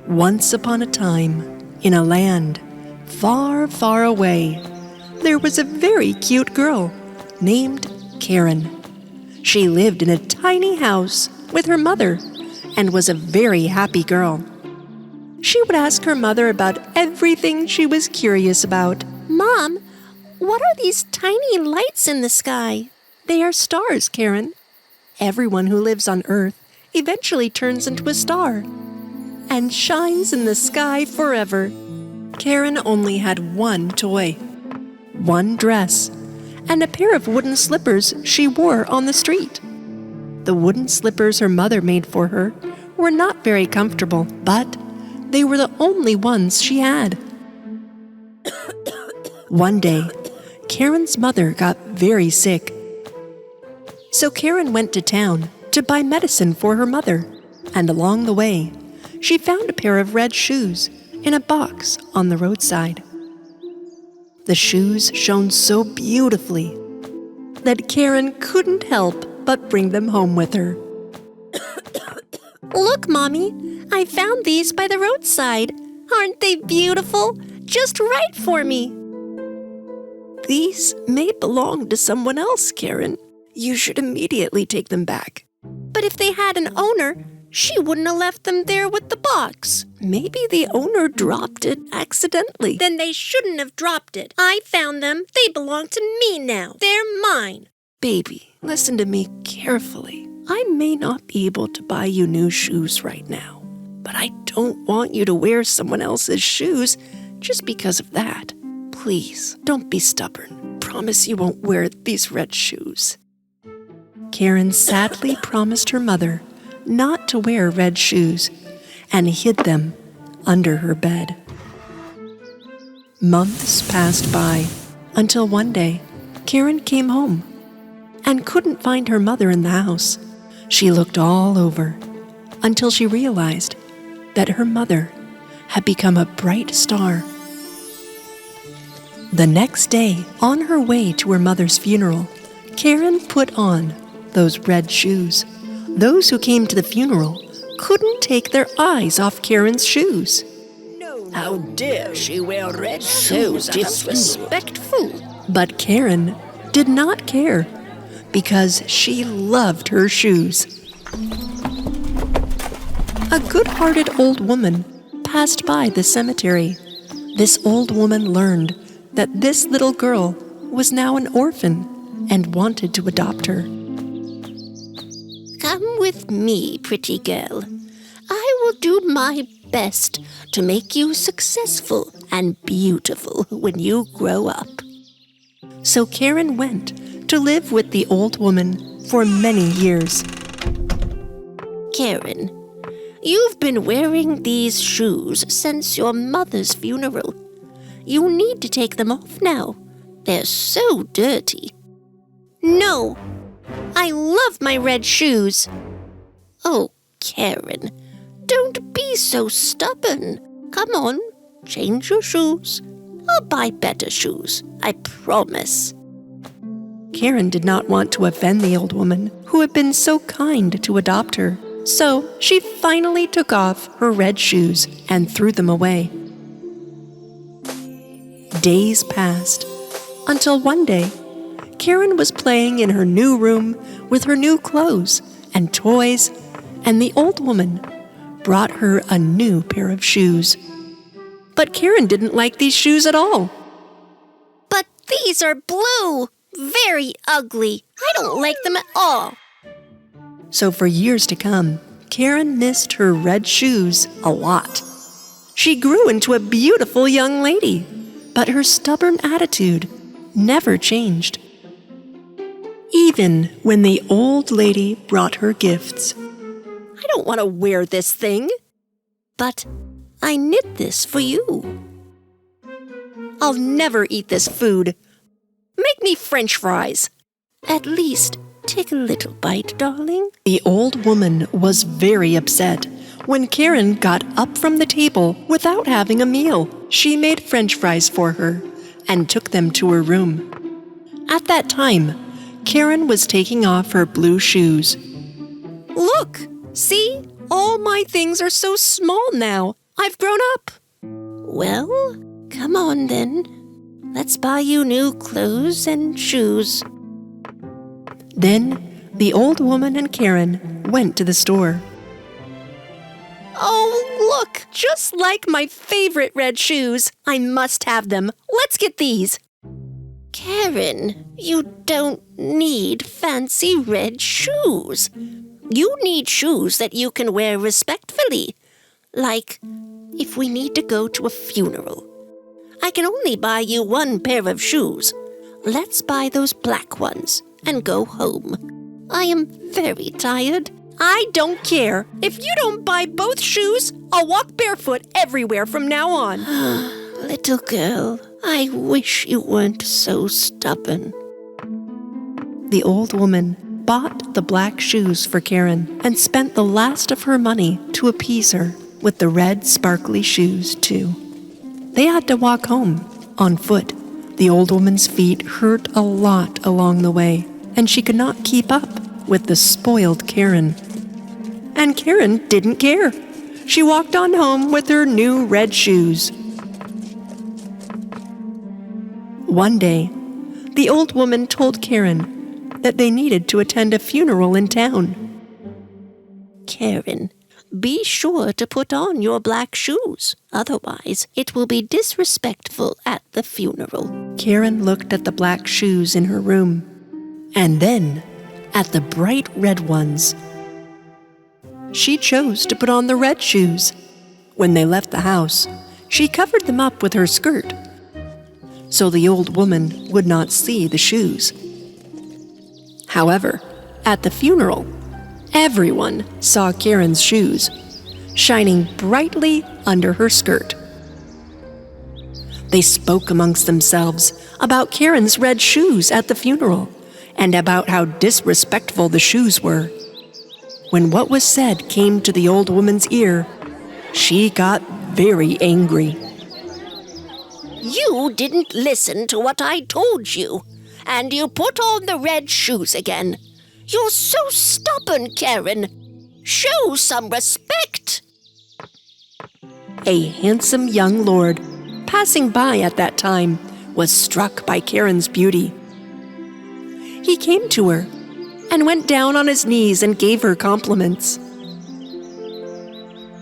Once upon a time, in a land far, far away, there was a very cute girl named Karen. She lived in a tiny house with her mother and was a very happy girl. She would ask her mother about everything she was curious about. Mom, what are these tiny lights in the sky? They are stars, Karen. Everyone who lives on Earth eventually turns into a star and shines in the sky forever. Karen only had one toy, one dress, and a pair of wooden slippers she wore on the street. The wooden slippers her mother made for her were not very comfortable, but they were the only ones she had. One day, Karen's mother got very sick. So Karen went to town to buy medicine for her mother, and along the way, she found a pair of red shoes in a box on the roadside. The shoes shone so beautifully that Karen couldn't help but bring them home with her. Look, Mommy, I found these by the roadside. Aren't they beautiful? Just right for me. These may belong to someone else, Karen. You should immediately take them back. But if they had an owner, she wouldn't have left them there with the box. Maybe the owner dropped it accidentally. Then they shouldn't have dropped it. I found them. They belong to me now. They're mine. Baby, listen to me carefully. I may not be able to buy you new shoes right now, but I don't want you to wear someone else's shoes just because of that. Please, don't be stubborn. Promise you won't wear these red shoes. Karen sadly promised her mother not to wear red shoes and hid them under her bed. Months passed by until one day Karen came home and couldn't find her mother in the house. She looked all over until she realized that her mother had become a bright star. The next day, on her way to her mother's funeral, Karen put on those red shoes. Those who came to the funeral couldn't take their eyes off Karen's shoes. How dare she wear red shoes? So disrespectful. But Karen did not care because she loved her shoes. A good-hearted old woman passed by the cemetery. This old woman learned that this little girl was now an orphan and wanted to adopt her. Come with me, pretty girl. I will do my best to make you successful and beautiful when you grow up. So Karen went to live with the old woman for many years. Karen, you've been wearing these shoes since your mother's funeral. You need to take them off now. They're so dirty. No, I love my red shoes. Oh, Karen, don't be so stubborn. Come on, change your shoes. I'll buy better shoes, I promise. Karen did not want to offend the old woman who had been so kind to adopt her. So she finally took off her red shoes and threw them away. Days passed until one day, Karen was playing in her new room with her new clothes and toys, and the old woman brought her a new pair of shoes. But Karen didn't like these shoes at all. But these are blue. Very ugly. I don't like them at all. So for years to come, Karen missed her red shoes a lot. She grew into a beautiful young lady, but her stubborn attitude never changed. Even when the old lady brought her gifts. I don't want to wear this thing. But I knit this for you. I'll never eat this food. Make me French fries. At least take a little bite, darling. The old woman was very upset when Karen got up from the table without having a meal. She made French fries for her and took them to her room. At that time, Karen was taking off her blue shoes. Look! See? All my things are so small now. I've grown up. Well, come on then. Let's buy you new clothes and shoes. Then the old woman and Karen went to the store. Oh, look! Just like my favorite red shoes. I must have them. Let's get these. Karen, you don't need fancy red shoes. You need shoes that you can wear respectfully. Like, if we need to go to a funeral. I can only buy you one pair of shoes. Let's buy those black ones and go home. I am very tired. I don't care. If you don't buy both shoes, I'll walk barefoot everywhere from now on. Little girl, I wish you weren't so stubborn. The old woman bought the black shoes for Karen and spent the last of her money to appease her with the red sparkly shoes, too. They had to walk home on foot. The old woman's feet hurt a lot along the way, and she could not keep up with the spoiled Karen. And Karen didn't care. She walked on home with her new red shoes. One day, the old woman told Karen that they needed to attend a funeral in town. Karen, be sure to put on your black shoes. Otherwise, it will be disrespectful at the funeral. Karen looked at the black shoes in her room, and then at the bright red ones. She chose to put on the red shoes. When they left the house, she covered them up with her skirt, so the old woman would not see the shoes. However, at the funeral, everyone saw Karen's shoes, shining brightly under her skirt. They spoke amongst themselves about Karen's red shoes at the funeral, and about how disrespectful the shoes were. When what was said came to the old woman's ear, she got very angry. You didn't listen to what I told you, and you put on the red shoes again. You're so stubborn, Karen. Show some respect. A handsome young lord, passing by at that time, was struck by Karen's beauty. He came to her and went down on his knees and gave her compliments.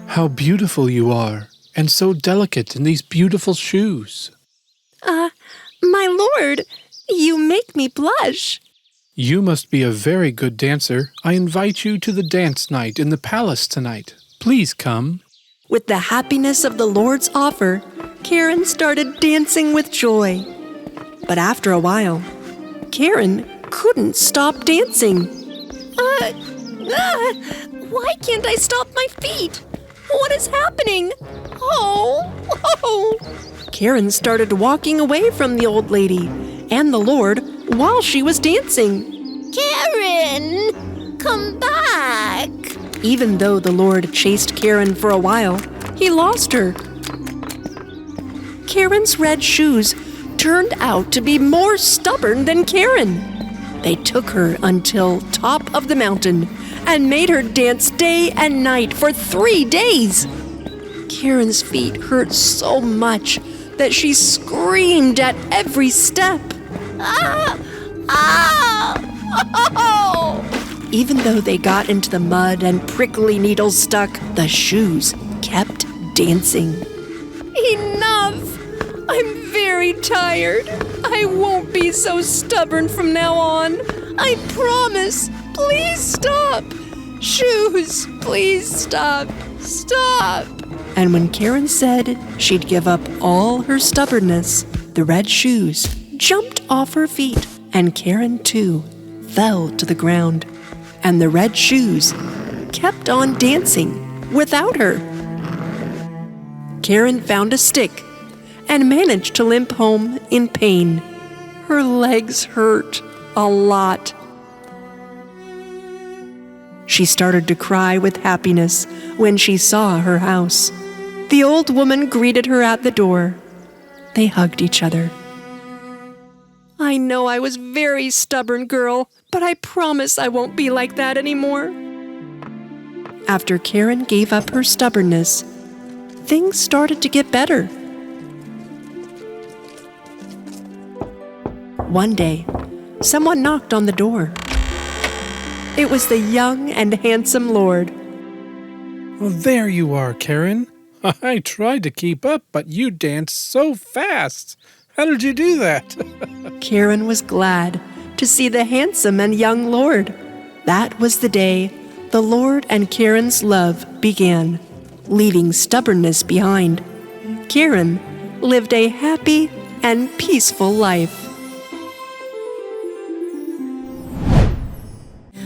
How beautiful you are, and so delicate in these beautiful shoes. My lord, you make me blush. You must be a very good dancer. I invite you to the dance night in the palace tonight. Please come. With the happiness of the Lord's offer, Karen started dancing with joy. But after a while, Karen couldn't stop dancing. Why can't I stop my feet? What is happening? Oh! Karen started walking away from the old lady and the Lord while she was dancing. Karen, come back. Even though the Lord chased Karen for a while, he lost her. Karen's red shoes turned out to be more stubborn than Karen. They took her until top of the mountain and made her dance day and night for 3 days. Karen's feet hurt so much that she screamed at every step. Oh! Even though they got into the mud and prickly needles stuck, the shoes kept dancing. Enough! I'm very tired. I won't be so stubborn from now on. I promise. Please stop. Shoes, please stop. Stop. And when Karen said she'd give up all her stubbornness, the red shoes jumped off her feet, and Karen, too, fell to the ground. And the red shoes kept on dancing without her. Karen found a stick and managed to limp home in pain. Her legs hurt a lot. She started to cry with happiness when she saw her house. The old woman greeted her at the door. They hugged each other. I know I was a very stubborn girl, but I promise I won't be like that anymore. After Karen gave up her stubbornness, things started to get better. One day, someone knocked on the door. It was the young and handsome Lord. Well, there you are, Karen. I tried to keep up, but you danced so fast. How did you do that? Karen was glad to see the handsome and young Lord. That was the day the Lord and Karen's love began, leaving stubbornness behind. Karen lived a happy and peaceful life.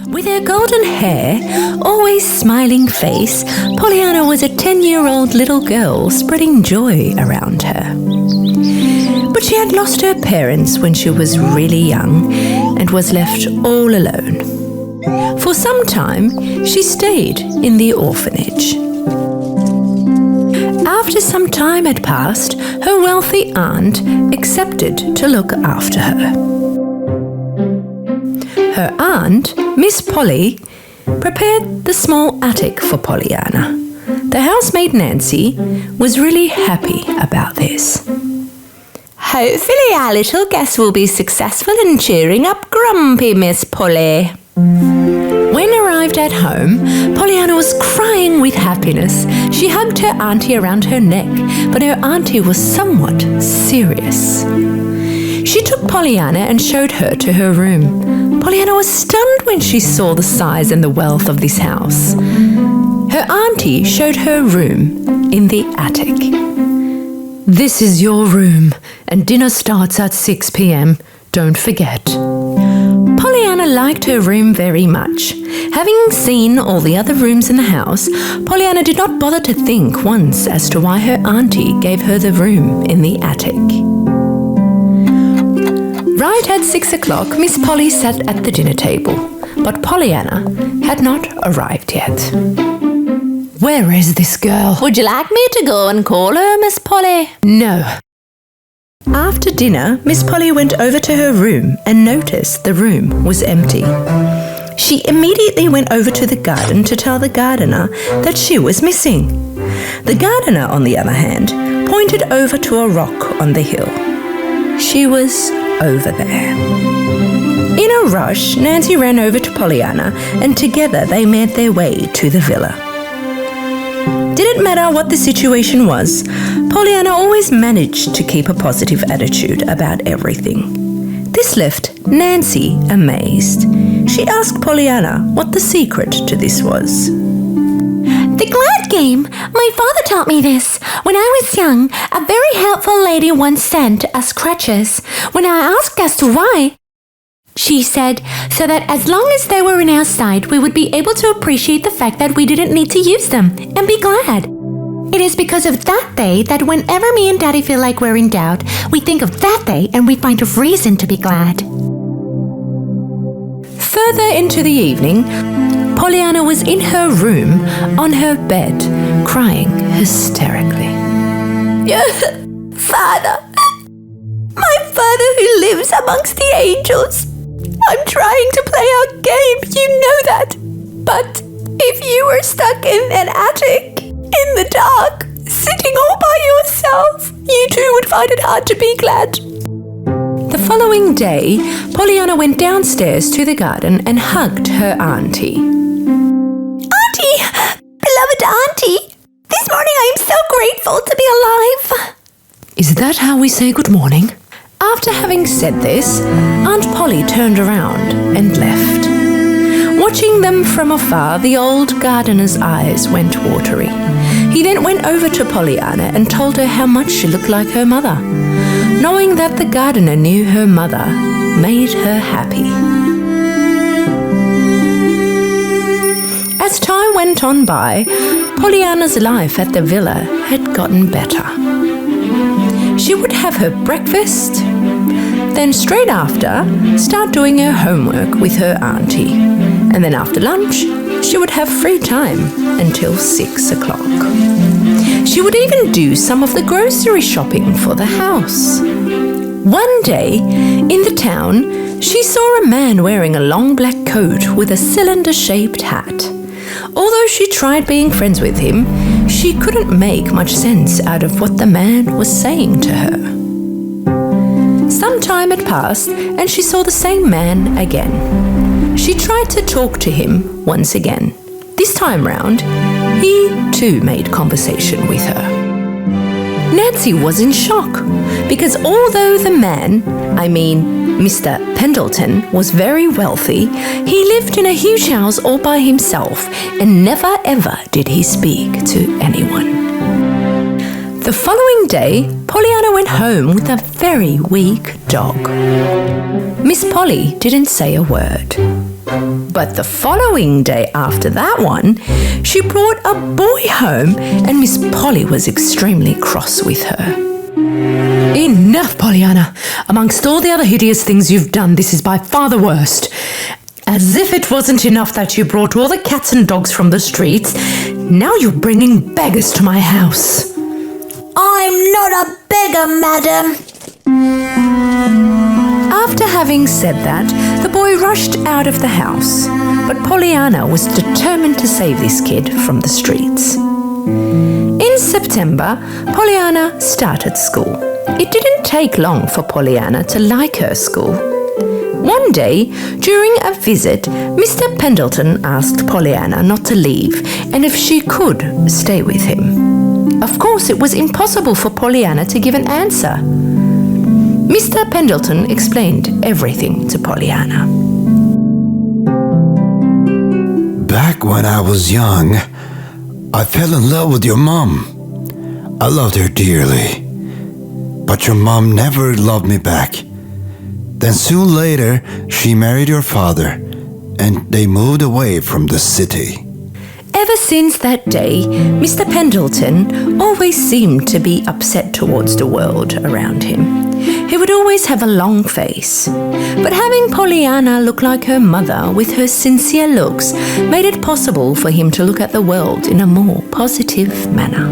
With her golden hair, always smiling face, Pollyanna was a 10-year-old little girl spreading joy around her. But she had lost her parents when she was really young and was left all alone. For some time, she stayed in the orphanage. After some time had passed, her wealthy aunt accepted to look after her. Her aunt, Miss Polly, prepared the small attic for Pollyanna. The housemaid Nancy was really happy about this. Hopefully our little guest will be successful in cheering up grumpy Miss Polly. When arrived at home, Pollyanna was crying with happiness. She hugged her auntie around her neck, but her auntie was somewhat serious. She took Pollyanna and showed her to her room. Pollyanna was stunned when she saw the size and the wealth of this house. Her auntie showed her room in the attic. This is your room, and dinner starts at 6 p.m. Don't forget. Pollyanna liked her room very much. Having seen all the other rooms in the house, Pollyanna did not bother to think once as to why her auntie gave her the room in the attic. Right at 6 o'clock, Miss Polly sat at the dinner table, but Pollyanna had not arrived yet. Where is this girl? Would you like me to go and call her, Miss Polly? No. After dinner, Miss Polly went over to her room and noticed the room was empty. She immediately went over to the garden to tell the gardener that she was missing. The gardener, on the other hand, pointed over to a rock on the hill. She was over there. In a rush, Nancy ran over to Pollyanna, and together they made their way to the villa. Didn't matter what the situation was, Pollyanna always managed to keep a positive attitude about everything. This left Nancy amazed. She asked Pollyanna what the secret to this was. The glad game. My father taught me this. When I was young, a very helpful lady once sent us crutches. When I asked as to why, she said, so that as long as they were in our sight, we would be able to appreciate the fact that we didn't need to use them and be glad. It is because of that day that whenever me and Daddy feel like we're in doubt, we think of that day and we find a reason to be glad. Further into the evening, Pollyanna was in her room on her bed, crying hysterically. Father, my father who lives amongst the angels. I'm trying to play our game, you know that. But if you were stuck in an attic, in the dark, sitting all by yourself, you too would find it hard to be glad. The following day, Pollyanna went downstairs to the garden and hugged her auntie. Auntie! Beloved Auntie! This morning I am so grateful to be alive. Is that how we say good morning? After having said this, Aunt Polly turned around and left. Watching them from afar, the old gardener's eyes went watery. He then went over to Pollyanna and told her how much she looked like her mother. Knowing that the gardener knew her mother made her happy. As time went on by, Pollyanna's life at the villa had gotten better. She would have her breakfast, then straight after, start doing her homework with her auntie. And then after lunch, she would have free time until 6 o'clock. She would even do some of the grocery shopping for the house. One day, in the town, she saw a man wearing a long black coat with a cylinder-shaped hat. although she tried being friends with him, she couldn't make much sense out of what the man was saying to her. Some time had passed and she saw the same man again. She tried to talk to him once again. This time round, he too made conversation with her. Nancy was in shock because although the man, Mr. Pendleton, was very wealthy, he lived in a huge house all by himself and never ever did he speak to anyone. The following day, Pollyanna went home with a very weak dog. Miss Polly didn't say a word. But the following day after that one, she brought a boy home and Miss Polly was extremely cross with her. Enough, Pollyanna. Amongst all the other hideous things you've done, this is by far the worst. As if it wasn't enough that you brought all the cats and dogs from the streets, now you're bringing beggars to my house. I'm not a beggar, madam. After having said that, the boy rushed out of the house, but Pollyanna was determined to save this kid from the streets. In September, Pollyanna started school. It didn't take long for Pollyanna to like her school. One day, during a visit, Mr. Pendleton asked Pollyanna not to leave and if she could stay with him. Of course, it was impossible for Pollyanna to give an answer. Mr. Pendleton explained everything to Pollyanna. Back when I was young, I fell in love with your mom. I loved her dearly. But your mom never loved me back. Then soon later, she married your father, and they moved away from the city. Ever since that day, Mr. Pendleton always seemed to be upset towards the world around him. He would always have a long face. But having Pollyanna look like her mother with her sincere looks made it possible for him to look at the world in a more positive manner.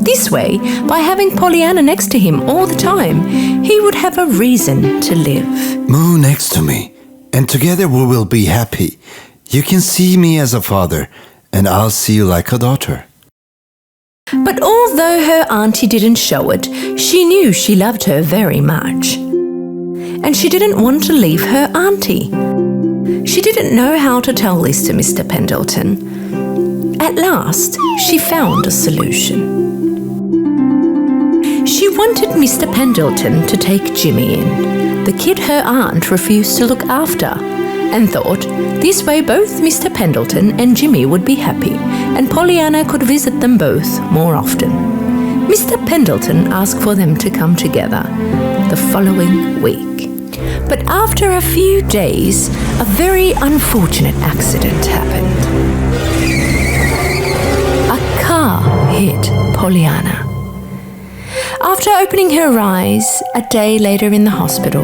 This way, by having Pollyanna next to him all the time, he would have a reason to live. Move next to me, and together we will be happy. You can see me as a father, and I'll see you like a daughter. But although her auntie didn't show it, she knew she loved her very much. And she didn't want to leave her auntie. She didn't know how to tell this to Mr. Pendleton. At last, she found a solution. She wanted Mr. Pendleton to take Jimmy in, the kid her aunt refused to look after, and thought this way both Mr. Pendleton and Jimmy would be happy, and Pollyanna could visit them both more often. Mr. Pendleton asked for them to come together the following week. But after a few days, a very unfortunate accident happened. A car hit Pollyanna. After opening her eyes a day later in the hospital,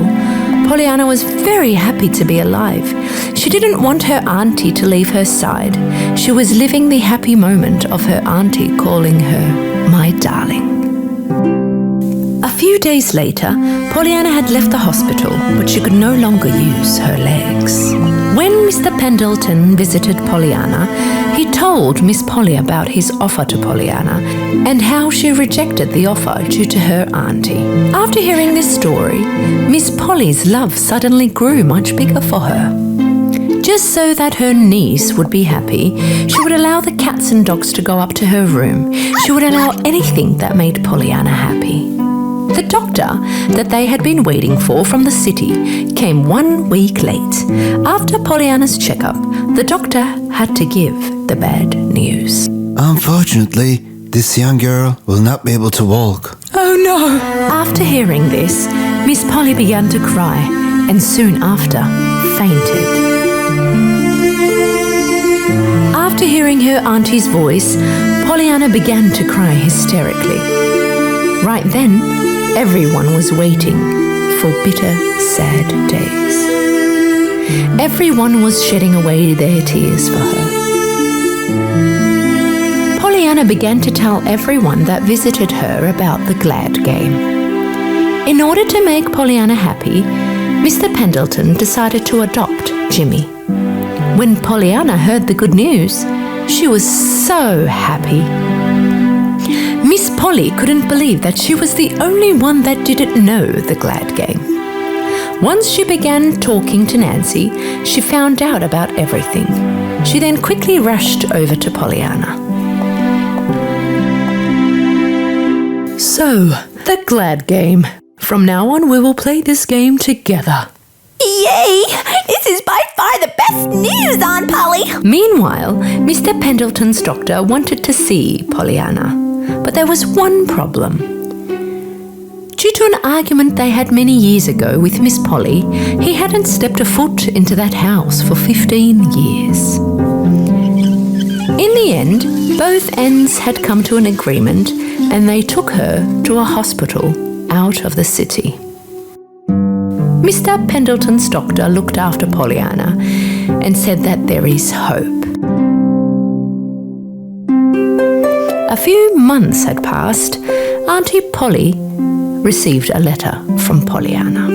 Pollyanna was very happy to be alive. She didn't want her auntie to leave her side. She was living the happy moment of her auntie calling her my darling. A few days later, Pollyanna had left the hospital, but she could no longer use her legs. When Mr. Pendleton visited Pollyanna, he told Miss Polly about his offer to Pollyanna and how she rejected the offer due to her auntie. After hearing this story, Miss Polly's love suddenly grew much bigger for her. Just so that her niece would be happy, she would allow the cats and dogs to go up to her room. She would allow anything that made Pollyanna happy. The doctor that they had been waiting for from the city came 1 week late. After Pollyanna's checkup, the doctor had to give the bad news. Unfortunately, this young girl will not be able to walk. Oh no! After hearing this, Miss Polly began to cry and soon after fainted. After hearing her auntie's voice, Pollyanna began to cry hysterically. Right then, everyone was waiting for bitter, sad days. Everyone was shedding away their tears for her. Pollyanna began to tell everyone that visited her about the glad game. In order to make Pollyanna happy, Mr. Pendleton decided to adopt Jimmy. When Pollyanna heard the good news, she was so happy. Miss Polly couldn't believe that she was the only one that didn't know the glad game. Once she began talking to Nancy, she found out about everything. She then quickly rushed over to Pollyanna. So, the glad game. From now on, we will play this game together. Yay! This is by far the best news, Aunt Polly! Meanwhile, Mr. Pendleton's doctor wanted to see Pollyanna, but there was one problem. Due to an argument they had many years ago with Miss Polly, he hadn't stepped a foot into that house for 15 years. In the end, both ends had come to an agreement and they took her to a hospital out of the city. Mr. Pendleton's doctor looked after Pollyanna and said that there is hope. A few months had passed. Auntie Polly received a letter from Pollyanna.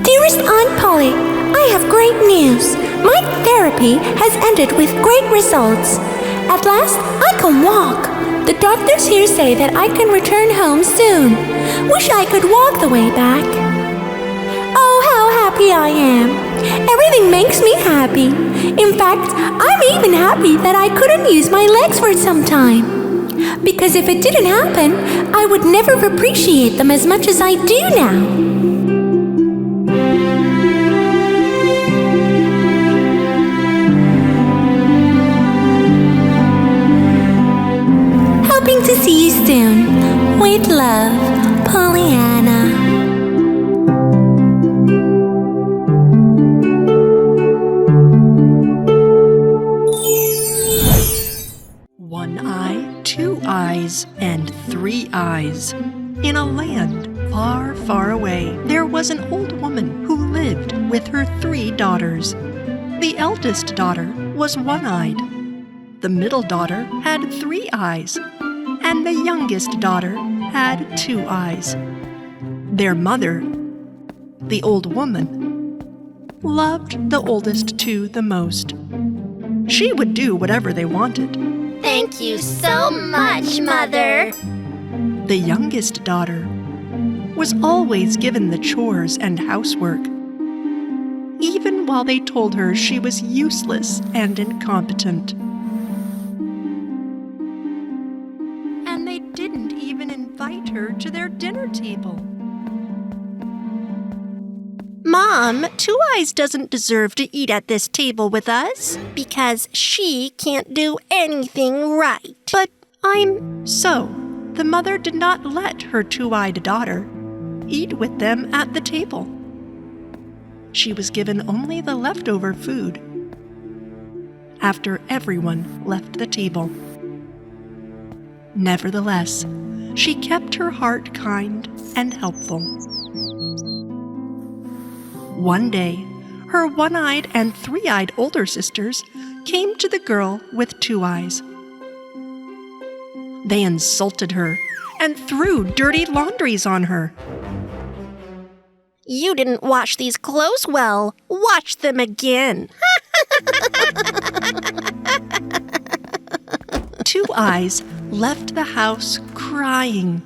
Dearest Aunt Polly, I have great news. My therapy has ended with great results. At last, I can walk. The doctors here say that I can return home soon. Wish I could walk the way back. Oh, how happy I am. Everything makes me happy. In fact, I'm even happy that I couldn't use my legs for some time. Because if it didn't happen, I would never appreciate them as much as I do now. Hoping to see you soon. With love, Pollyanna. One eye, two eyes, and three eyes. In a land far, far away, there was an old woman who lived with her three daughters. The eldest daughter was one-eyed. The middle daughter had three eyes, and the youngest daughter had two eyes. Their mother, the old woman, loved the oldest two the most. She would do whatever they wanted. Thank you so much, Mother. The youngest daughter was always given the chores and housework, even while they told her she was useless and incompetent. And they didn't even invite her to their dinner table. Mom, Two Eyes doesn't deserve to eat at this table with us because she can't do anything right. But So, the mother did not let her two-eyed daughter eat with them at the table. She was given only the leftover food after everyone left the table. Nevertheless, she kept her heart kind and helpful. One day, her one-eyed and three-eyed older sisters came to the girl with two eyes. They insulted her and threw dirty laundries on her. You didn't wash these clothes well. Wash them again. Two Eyes left the house crying.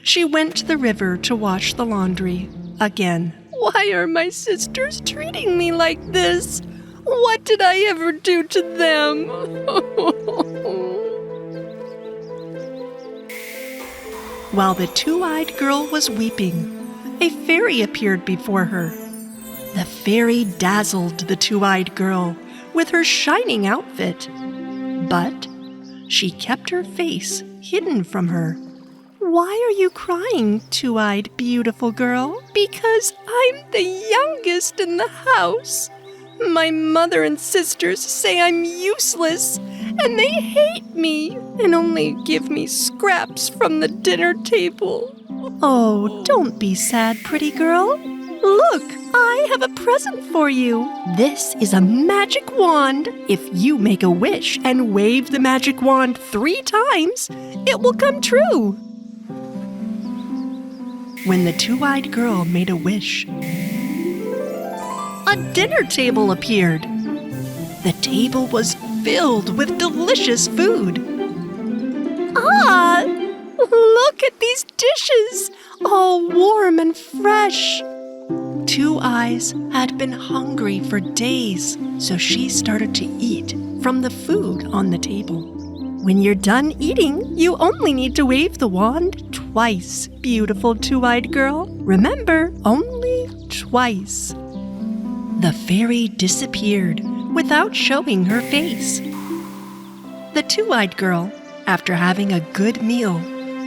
She went to the river to wash the laundry again. Why are my sisters treating me like this? What did I ever do to them? While the two-eyed girl was weeping, a fairy appeared before her. The fairy dazzled the two-eyed girl with her shining outfit, but she kept her face hidden from her. Why are you crying, two-eyed beautiful girl? Because I'm the youngest in the house. My mother and sisters say I'm useless, and they hate me and only give me scraps from the dinner table. Oh, don't be sad, pretty girl. Look, I have a present for you. This is a magic wand. If you make a wish and wave the magic wand 3 times, it will come true. When the two-eyed girl made a wish, a dinner table appeared. The table was filled with delicious food. Ah, look at these dishes, all warm and fresh. Two Eyes had been hungry for days, so she started to eat from the food on the table. When you're done eating, you only need to wave the wand twice, beautiful two-eyed girl. Remember, only twice. The fairy disappeared without showing her face. The two-eyed girl, after having a good meal,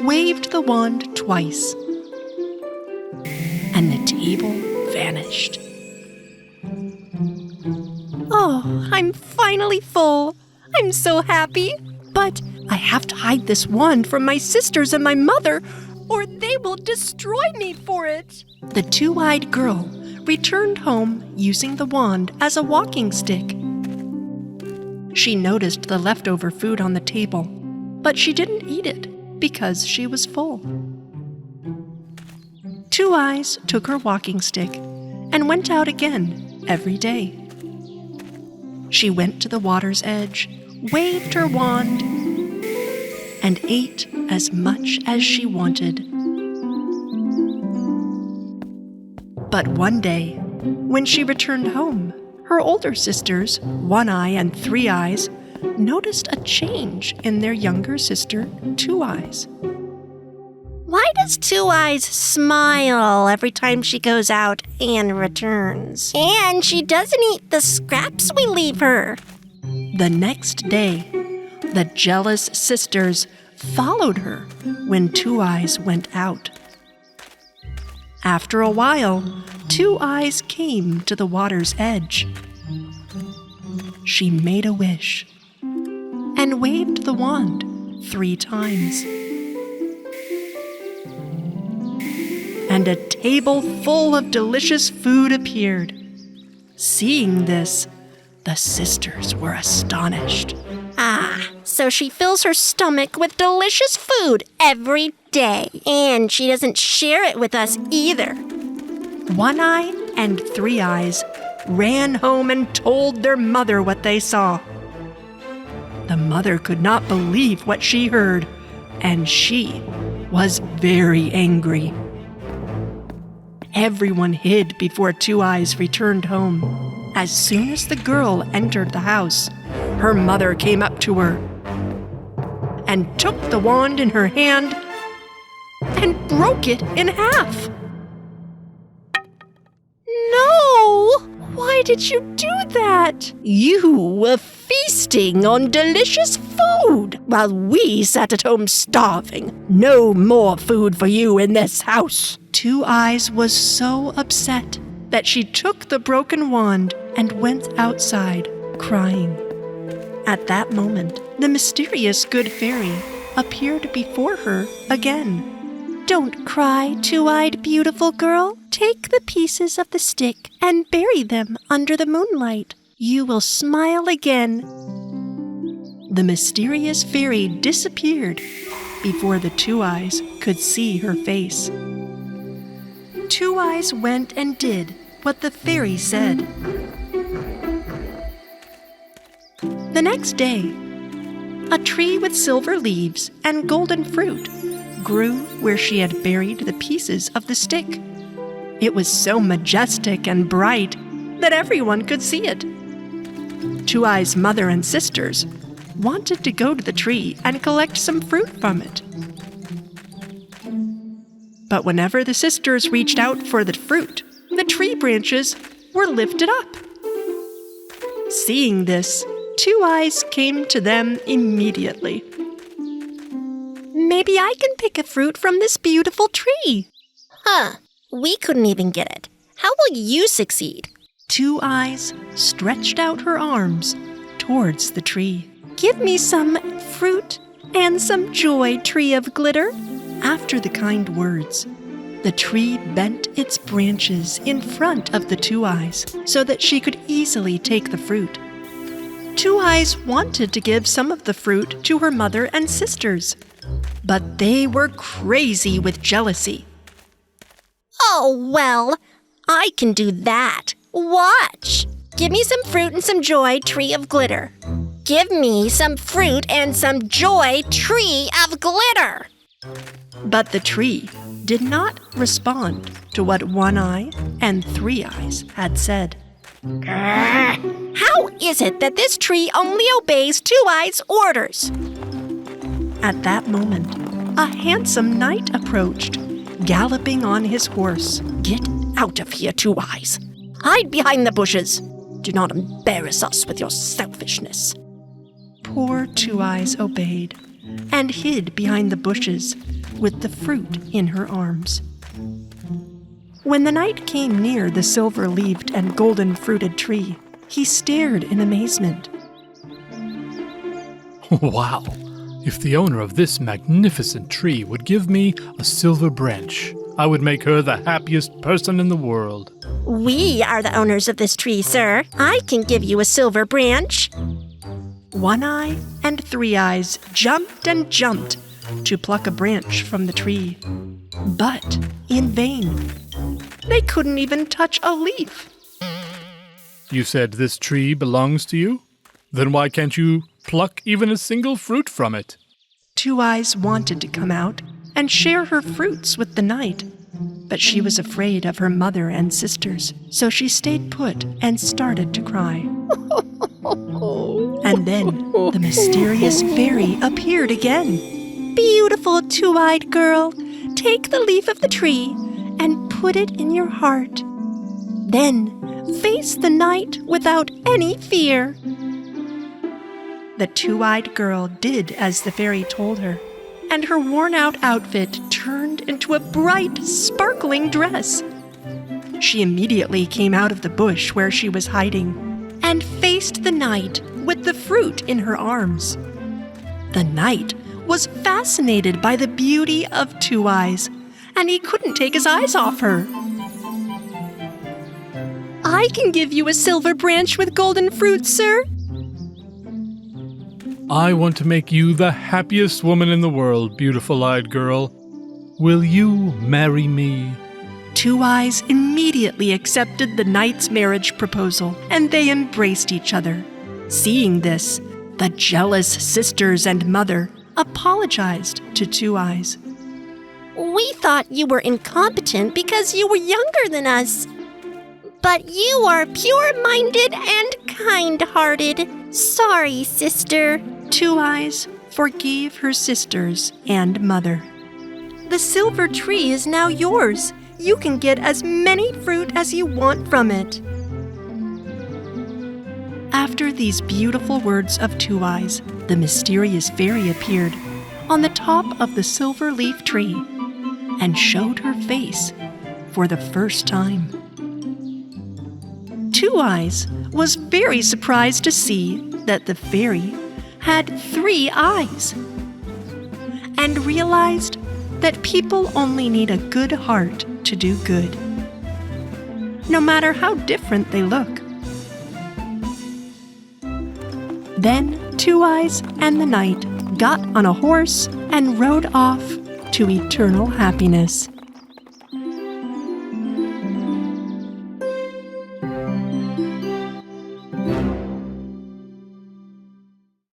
waved the wand twice, and the table vanished. Oh, I'm finally full. I'm so happy. But I have to hide this wand from my sisters and my mother, or they will destroy me for it. The two-eyed girl returned home using the wand as a walking stick. She noticed the leftover food on the table, but she didn't eat it because she was full. Two Eyes took her walking stick and went out again every day. She went to the water's edge, waved her wand, and ate as much as she wanted. But one day, when she returned home, her older sisters, One Eye and Three Eyes, noticed a change in their younger sister, Two Eyes. Why does Two Eyes smile every time she goes out and returns? And she doesn't eat the scraps we leave her. The next day, the jealous sisters followed her when Two Eyes went out. After a while, Two Eyes came to the water's edge. She made a wish and waved the wand 3 times. And a table full of delicious food appeared. Seeing this, the sisters were astonished. Ah, so she fills her stomach with delicious food every day. And she doesn't share it with us either. One Eye and Three Eyes ran home and told their mother what they saw. The mother could not believe what she heard, and she was very angry. Everyone hid before Two Eyes returned home. As soon as the girl entered the house, her mother came up to her and took the wand in her hand and broke it in half. No! Why did you do that? You were feasting on delicious food while we sat at home starving. No more food for you in this house. Two Eyes was so upset that she took the broken wand and went outside, crying. At that moment, the mysterious good fairy appeared before her again. Don't cry, two-eyed beautiful girl. Take the pieces of the stick and bury them under the moonlight. You will smile again. The mysterious fairy disappeared before the Two Eyes could see her face. Two Eyes went and did what the fairy said. The next day, a tree with silver leaves and golden fruit grew where she had buried the pieces of the stick. It was so majestic and bright that everyone could see it. Two Eyes' mother and sisters wanted to go to the tree and collect some fruit from it. But whenever the sisters reached out for the fruit, the tree branches were lifted up. Seeing this, Two Eyes came to them immediately. Maybe I can pick a fruit from this beautiful tree. Huh, we couldn't even get it. How will you succeed? Two Eyes stretched out her arms towards the tree. Give me some fruit and some joy, tree of glitter. After the kind words, the tree bent its branches in front of the Two Eyes so that she could easily take the fruit. Two Eyes wanted to give some of the fruit to her mother and sisters, but they were crazy with jealousy. Oh, well, I can do that. Watch. Give me some fruit and some joy, tree of glitter. Give me some fruit and some joy, tree of glitter. But the tree did not respond to what One Eye and Three Eyes had said. How is it that this tree only obeys Two Eyes' orders? At that moment, a handsome knight approached, galloping on his horse. Get out of here, Two Eyes. Hide behind the bushes. Do not embarrass us with your selfishness. Poor Two Eyes obeyed and hid behind the bushes with the fruit in her arms. When the knight came near the silver-leaved and golden-fruited tree, he stared in amazement. Wow! If the owner of this magnificent tree would give me a silver branch, I would make her the happiest person in the world. We are the owners of this tree, sir. I can give you a silver branch. One Eye and Three Eyes jumped and jumped to pluck a branch from the tree, but in vain. They couldn't even touch a leaf. You said this tree belongs to you? Then why can't you pluck even a single fruit from it? Two Eyes wanted to come out and share her fruits with the knight, but she was afraid of her mother and sisters, so she stayed put and started to cry. And then the mysterious fairy appeared again. Beautiful two-eyed girl, take the leaf of the tree and put it in your heart. Then face the night without any fear. The two-eyed girl did as the fairy told her, and her worn-out outfit turned into a bright, sparkling dress. She immediately came out of the bush where she was hiding and faced the knight with the fruit in her arms. The knight was fascinated by the beauty of Two Eyes, and he couldn't take his eyes off her. I can give you a silver branch with golden fruit, sir. I want to make you the happiest woman in the world, beautiful-eyed girl. Will you marry me? Two Eyes immediately accepted the knight's marriage proposal, and they embraced each other. Seeing this, the jealous sisters and mother apologized to Two Eyes. We thought you were incompetent because you were younger than us. But you are pure-minded and kind-hearted. Sorry, sister. Two Eyes forgave her sisters and mother. The silver tree is now yours. You can get as many fruit as you want from it. After these beautiful words of Two Eyes, the mysterious fairy appeared on the top of the silver leaf tree and showed her face for the first time. Two Eyes was very surprised to see that the fairy had 3 eyes and realized that people only need a good heart to do good, no matter how different they look. Then Two Eyes and the knight got on a horse and rode off to eternal happiness.